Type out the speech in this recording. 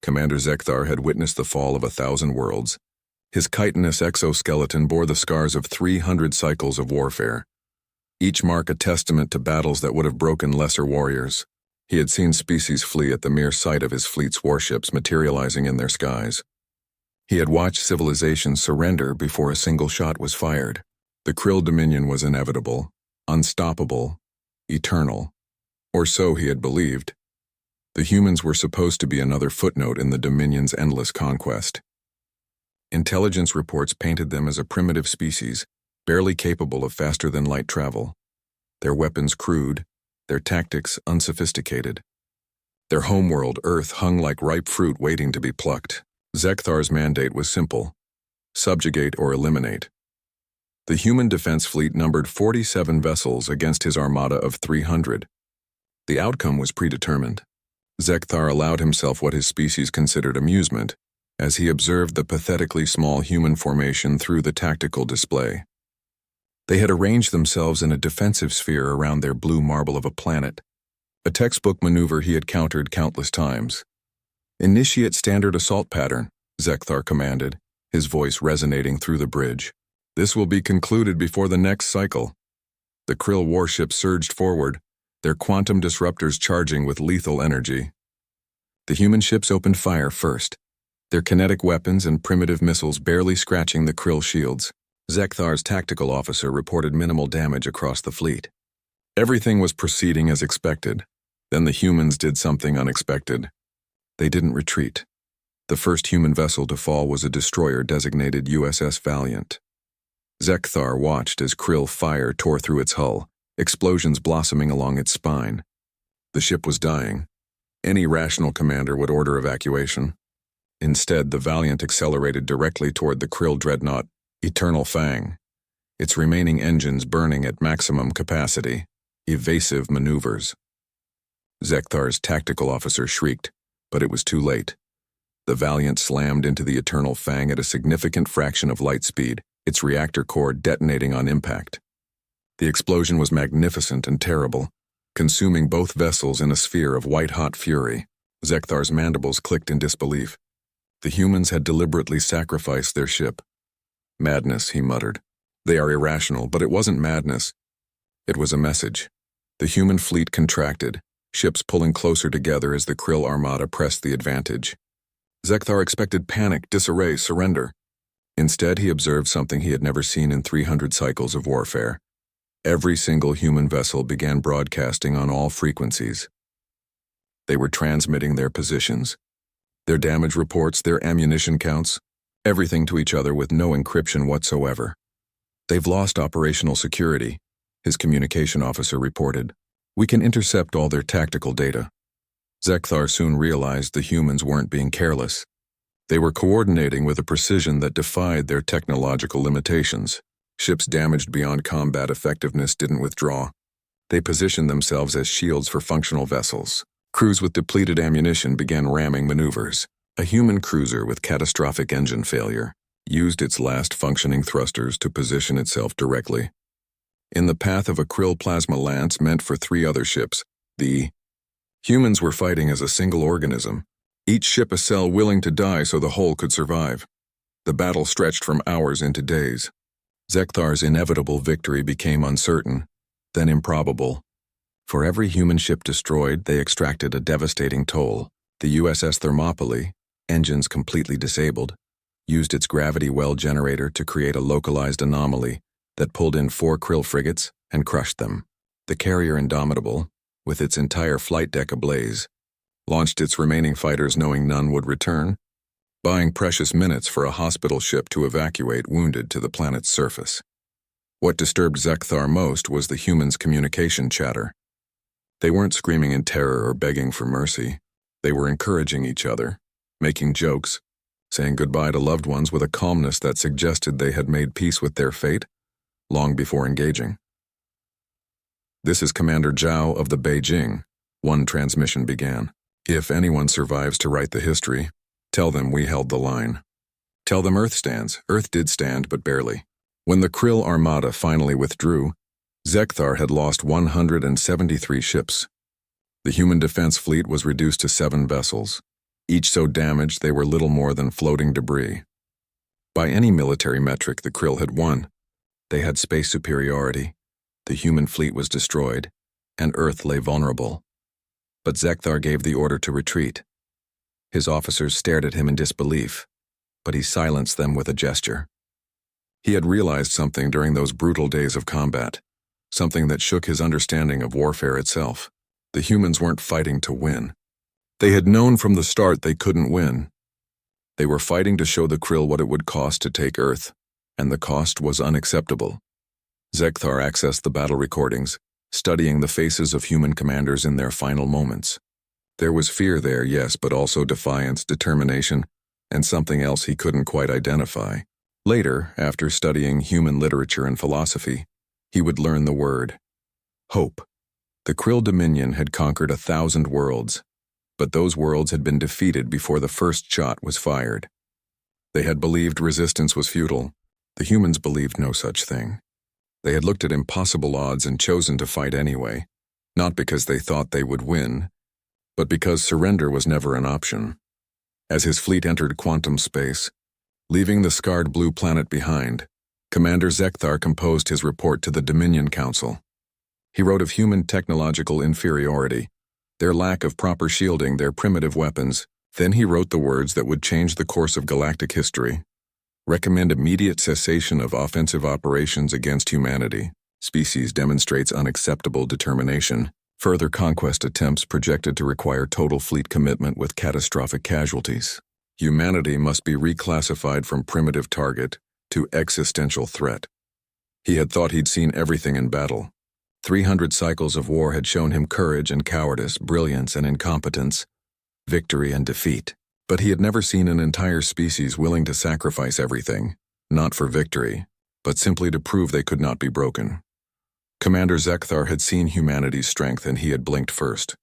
Commander Zekthar had witnessed the fall of 1,000 worlds. His chitinous exoskeleton bore the scars of 300 cycles of warfare, each mark a testament to battles that would have broken lesser warriors. He had seen species flee at the mere sight of his fleet's warships materializing in their skies. He had watched civilizations surrender before a single shot was fired. The Krill dominion was inevitable, unstoppable, eternal. Or so he had believed. The humans were supposed to be another footnote in the Dominion's endless conquest. Intelligence reports painted them as a primitive species, barely capable of faster-than-light travel. Their weapons crude, their tactics unsophisticated. Their homeworld, Earth, hung like ripe fruit waiting to be plucked. Zekthar's mandate was simple: subjugate or eliminate. The human defense fleet numbered 47 vessels against his armada of 300. The outcome was predetermined. Zekthar allowed himself what his species considered amusement, as he observed the pathetically small human formation through the tactical display. They had arranged themselves in a defensive sphere around their blue marble of a planet, a textbook maneuver he had countered countless times. "Initiate standard assault pattern," Zekthar commanded, his voice resonating through the bridge. "This will be concluded before the next cycle." The Krill warships surged forward, their quantum disruptors charging with lethal energy. The human ships opened fire first, their kinetic weapons and primitive missiles barely scratching the Krill shields. Zekthar's tactical officer reported minimal damage across the fleet. Everything was proceeding as expected. Then the humans did something unexpected. They didn't retreat. The first human vessel to fall was a destroyer designated USS Valiant. Zekthar watched as Krill fire tore through its hull, explosions blossoming along its spine. The ship was dying. Any rational commander would order evacuation. Instead, the Valiant accelerated directly toward the Krill dreadnought, Eternal Fang, its remaining engines burning at maximum capacity. Evasive maneuvers. Zekthar's tactical officer shrieked, but it was too late. The Valiant slammed into the Eternal Fang at a significant fraction of light speed, its reactor core detonating on impact. The explosion was magnificent and terrible, consuming both vessels in a sphere of white-hot fury. Zekthar's mandibles clicked in disbelief. The humans had deliberately sacrificed their ship. "Madness," he muttered. "They are irrational, but it wasn't madness. It was a message." The human fleet contracted, ships pulling closer together as the Krill armada pressed the advantage. Zekthar expected panic, disarray, surrender. Instead, he observed something he had never seen in 300 cycles of warfare. Every single human vessel began broadcasting on all frequencies. They were transmitting their positions, their damage reports, their ammunition counts, everything to each other with no encryption whatsoever. "They've lost operational security," his communication officer reported. "We can intercept all their tactical data." Zekthar soon realized the humans weren't being careless. They were coordinating with a precision that defied their technological limitations. Ships damaged beyond combat effectiveness didn't withdraw. They positioned themselves as shields for functional vessels. Crews with depleted ammunition began ramming maneuvers. A human cruiser with catastrophic engine failure used its last functioning thrusters to position itself directly in the path of a Krill plasma lance meant for 3 other ships. The humans were fighting as a single organism, each ship a cell willing to die so the whole could survive. The battle stretched from hours into days. Zekthar's inevitable victory became uncertain, then improbable. For every human ship destroyed, they extracted a devastating toll. The USS Thermopylae, engines completely disabled, used its gravity well generator to create a localized anomaly that pulled in 4 Krill frigates and crushed them. The carrier Indomitable, with its entire flight deck ablaze, launched its remaining fighters knowing none would return, buying precious minutes for a hospital ship to evacuate wounded to the planet's surface. What disturbed Zekthar most was the humans' communication chatter. They weren't screaming in terror or begging for mercy. They were encouraging each other, making jokes, saying goodbye to loved ones with a calmness that suggested they had made peace with their fate long before engaging. "This is Commander Zhao of the Beijing," one transmission began. "If anyone survives to write the history, tell them we held the line. Tell them Earth stands. Earth did stand, but barely." When the Krill armada finally withdrew, Zekthar had lost 173 ships. The human defense fleet was reduced to 7 vessels. each so damaged they were little more than floating debris. By any military metric, the Krill had won. They had space superiority, the human fleet was destroyed, and Earth lay vulnerable. But Zekthar gave the order to retreat. His officers stared at him in disbelief, but he silenced them with a gesture. He had realized something during those brutal days of combat, something that shook his understanding of warfare itself. The humans weren't fighting to win. They had known from the start they couldn't win. They were fighting to show the Krill what it would cost to take Earth, and the cost was unacceptable. Zekthar accessed the battle recordings, studying the faces of human commanders in their final moments. There was fear there, yes, but also defiance, determination, and something else he couldn't quite identify. Later, after studying human literature and philosophy, he would learn the word hope. The Krill Dominion had conquered 1,000 worlds, but those worlds had been defeated before the first shot was fired. They had believed resistance was futile. The humans believed no such thing. They had looked at impossible odds and chosen to fight anyway, not because they thought they would win, but because surrender was never an option. As his fleet entered quantum space, leaving the scarred blue planet behind, Commander Zekthar composed his report to the Dominion Council. He wrote of human technological inferiority, their lack of proper shielding, their primitive weapons. Then he wrote the words that would change the course of galactic history. Recommend immediate cessation of offensive operations against humanity. Species demonstrates unacceptable determination. Further conquest attempts projected to require total fleet commitment with catastrophic casualties. Humanity must be reclassified from primitive target to existential threat. He had thought he'd seen everything in battle. 300 cycles of war had shown him courage and cowardice, brilliance and incompetence, victory and defeat. But he had never seen an entire species willing to sacrifice everything, not for victory, but simply to prove they could not be broken. Commander Zekthar had seen humanity's strength and he had blinked first.